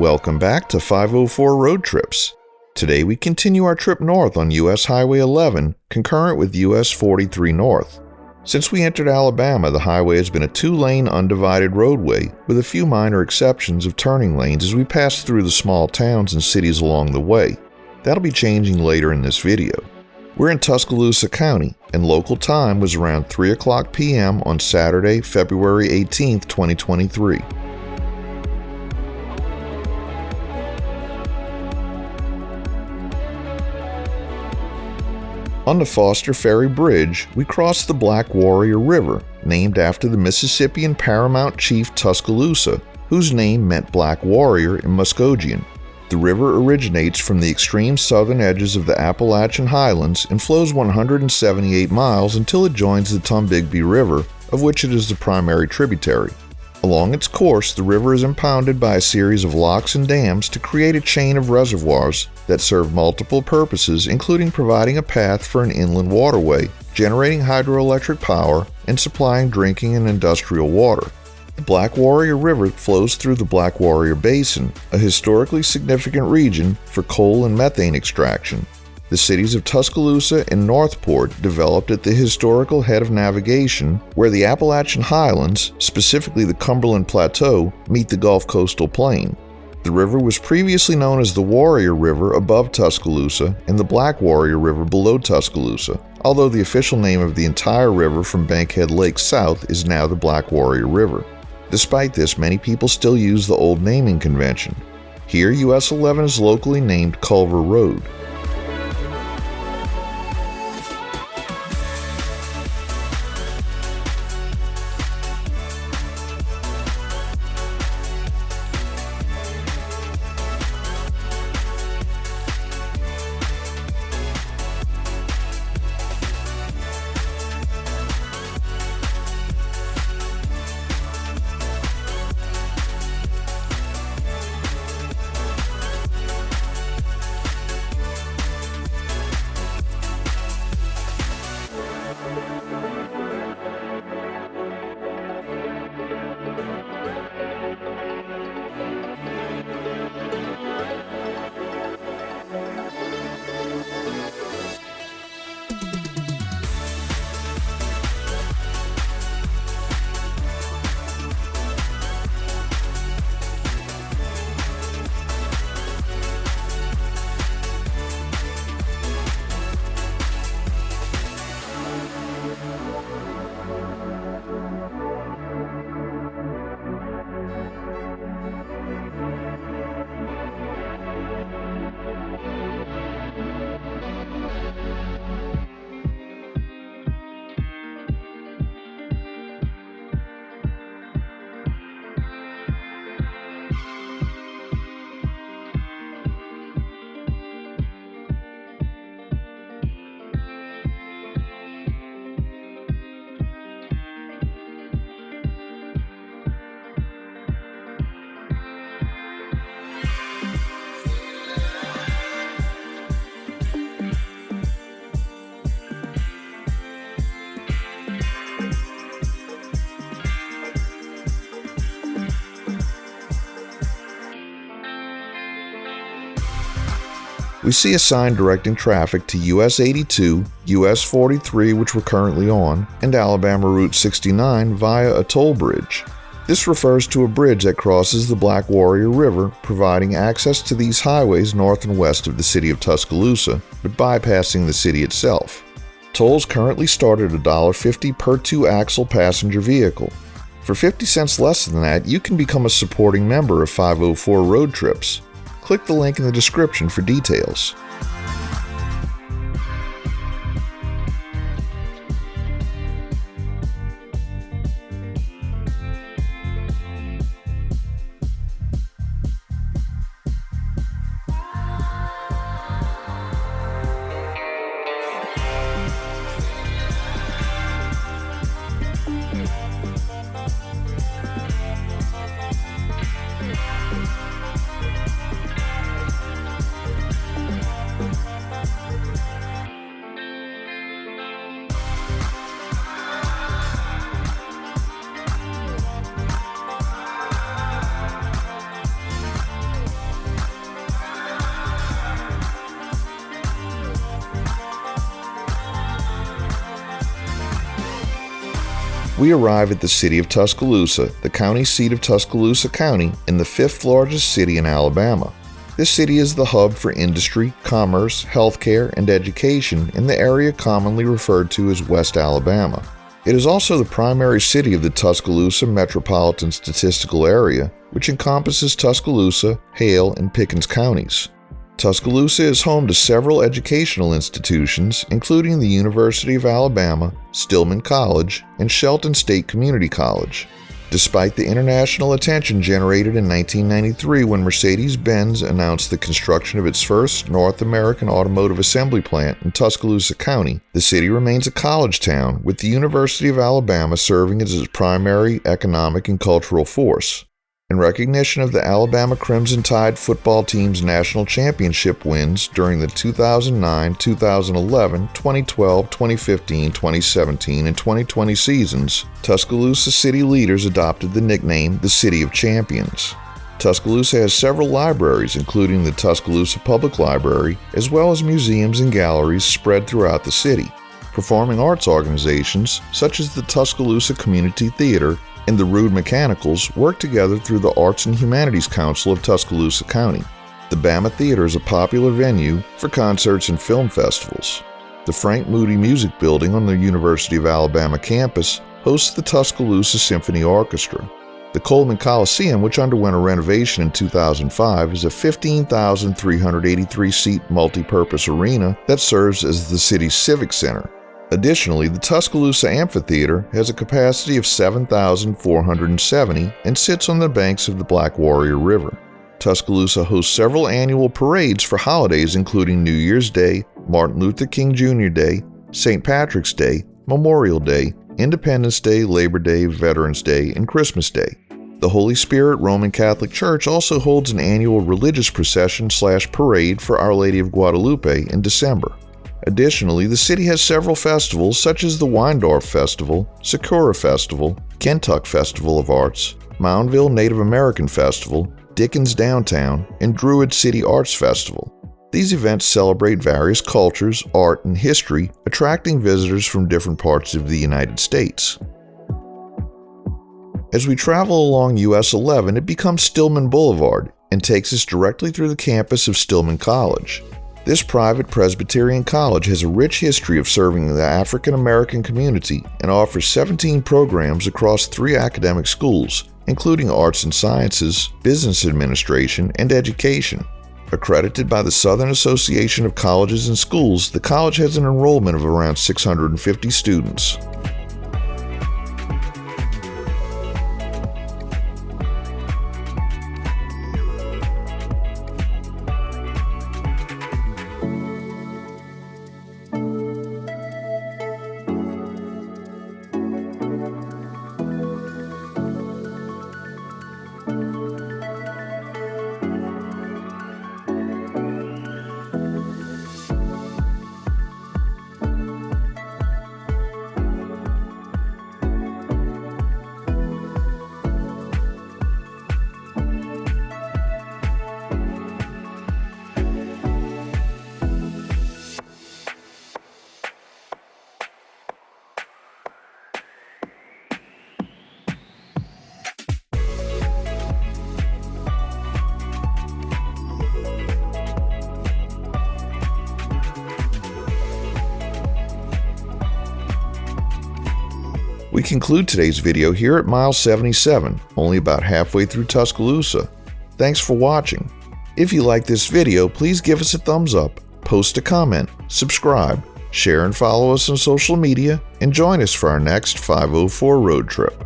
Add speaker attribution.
Speaker 1: Welcome back to 504 Road Trips. Today we continue our trip north on US Highway 11, concurrent with US 43 North. Since we entered Alabama, the highway has been a two-lane undivided roadway, with a few minor exceptions of turning lanes as we pass through the small towns and cities along the way. That'll be changing later in this video. We're in Tuscaloosa County, and local time was around 3 o'clock p.m. on Saturday, February 18, 2023. On the Foster Ferry Bridge, we crossed the Black Warrior River, named after the Mississippian paramount chief Tuscaloosa, whose name meant Black Warrior in Muskogean. The river originates from the extreme southern edges of the Appalachian Highlands and flows 178 miles until it joins the Tombigbee River, of which it is the primary tributary. Along its course, the river is impounded by a series of locks and dams to create a chain of reservoirs that serve multiple purposes, including providing a path for an inland waterway, generating hydroelectric power, and supplying drinking and industrial water. The Black Warrior River flows through the Black Warrior Basin, a historically significant region for coal and methane extraction. The cities of Tuscaloosa and Northport developed at the historical head of navigation, where the Appalachian Highlands, specifically the Cumberland Plateau, meet the Gulf Coastal Plain. The river was previously known as the Warrior River above Tuscaloosa and the Black Warrior River below Tuscaloosa, although the official name of the entire river from Bankhead Lake south is now the Black Warrior River. Despite this, many people still use the old naming convention. Here, US 11 is locally named Culver Road. We see a sign directing traffic to US 82, US 43, which we're currently on, and Alabama Route 69 via a toll bridge. This refers to a bridge that crosses the Black Warrior River, providing access to these highways north and west of the city of Tuscaloosa, but bypassing the city itself. Tolls currently start at $1.50 per two-axle passenger vehicle. For 50 cents less than that, you can become a supporting member of 504 Road Trips. Click the link in the description for details. We arrive at the city of Tuscaloosa, the county seat of Tuscaloosa County, and the fifth largest city in Alabama. This city is the hub for industry, commerce, healthcare, and education in the area commonly referred to as West Alabama. It is also the primary city of the Tuscaloosa Metropolitan Statistical Area, which encompasses Tuscaloosa, Hale, and Pickens counties. Tuscaloosa is home to several educational institutions, including the University of Alabama, Stillman College, and Shelton State Community College. Despite the international attention generated in 1993 when Mercedes-Benz announced the construction of its first North American automotive assembly plant in Tuscaloosa County, the city remains a college town, with the University of Alabama serving as its primary economic and cultural force. In recognition of the Alabama Crimson Tide football team's national championship wins during the 2009, 2011, 2012, 2015, 2017, and 2020 seasons, Tuscaloosa city leaders adopted the nickname the City of Champions. Tuscaloosa has several libraries, including the Tuscaloosa Public Library, as well as museums and galleries spread throughout the city. Performing arts organizations, such as the Tuscaloosa Community Theater and the Rude Mechanicals, work together through the Arts and Humanities Council of Tuscaloosa County. The Bama Theater is a popular venue for concerts and film festivals. The Frank Moody Music Building on the University of Alabama campus hosts the Tuscaloosa Symphony Orchestra. The Coleman Coliseum, which underwent a renovation in 2005, is a 15,383-seat multi-purpose arena that serves as the city's civic center. Additionally, the Tuscaloosa Amphitheater has a capacity of 7,470 and sits on the banks of the Black Warrior River. Tuscaloosa hosts several annual parades for holidays including New Year's Day, Martin Luther King Jr. Day, St. Patrick's Day, Memorial Day, Independence Day, Labor Day, Veterans Day, and Christmas Day. The Holy Spirit Roman Catholic Church also holds an annual religious procession/parade for Our Lady of Guadalupe in December. Additionally, the city has several festivals such as the Weindorf Festival, Sakura Festival, Kentuck Festival of Arts, Moundville Native American Festival, Dickens Downtown, and Druid City Arts Festival. These events celebrate various cultures, art, and history, attracting visitors from different parts of the United States. As we travel along US 11, it becomes Stillman Boulevard and takes us directly through the campus of Stillman College. This private Presbyterian college has a rich history of serving the African American community and offers 17 programs across 3 academic schools, including arts and sciences, business administration, and education. Accredited by the Southern Association of Colleges and Schools, the college has an enrollment of around 650 students. We conclude today's video here at mile 77, only about halfway through Tuscaloosa. Thanks for watching. If you like this video, please give us a thumbs up, post a comment, subscribe, share and follow us on social media, and join us for our next 504 road trip.